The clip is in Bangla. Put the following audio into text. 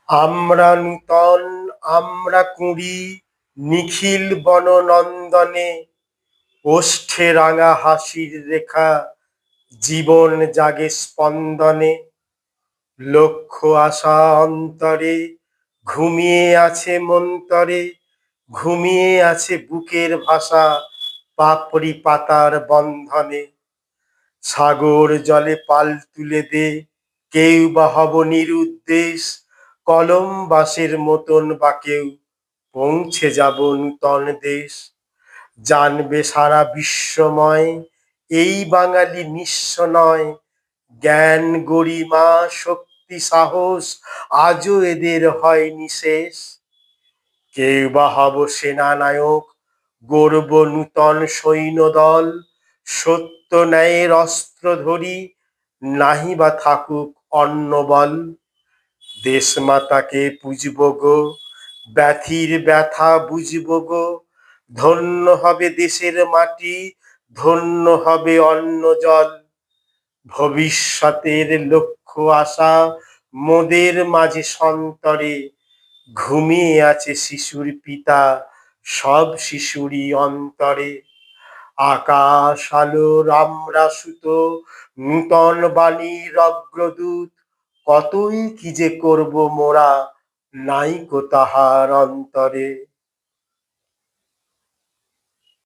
আমরা নূতন, আমরা কুঁড়ি, নিখিল বননন্দনে, ওষ্ঠে রাঙা হাসির রেখা, জীবন জাগে স্পন্দনে। লক্ষ্য আশা অন্তরে, ঘুমিয়ে আছে মন্তরে, ঘুমিয়ে আছে বুকের ভাষা, পাপড়ি পাতার বন্ধনে। সাগর জলে পাল তুলে দে, কেউ বা হব নিরুদ্দেশ, কলম বাসের মতন বা কেউ পৌঁছে যাব নূতন দেশ। জানবে সারা বিশ্বময়, এই বাঙালি নিঃস্ব নয়, জ্ঞান গরিমা শক্তি সাহস আজও এদের হয়নি শেষ। কেউ বা হব সেনানায়ক, গড়ব নূতন সৈন্যদল, সত্য ন্যায়ের অস্ত্র ধরি, নাহি বা থাকুক অন্য বল। দেশমাতাকে পুজব গো, ব্যথির ব্যথা বুঝব গো, ধন্য হবে দেশের মাটি, ধন্য হবে অন্ন জল। ভবিষ্যতের লক্ষ্য আশা মোদের মাঝে সন্তরে, ঘুমিয়ে আছে শিশুর পিতা, সব শিশুরই অন্তরে। আকাশ আলোর আমরা সুত, নূতন বাণীর অগ্রদূত, কতই কি যে করব মোরা, নাইকো তাহার অন্তরে।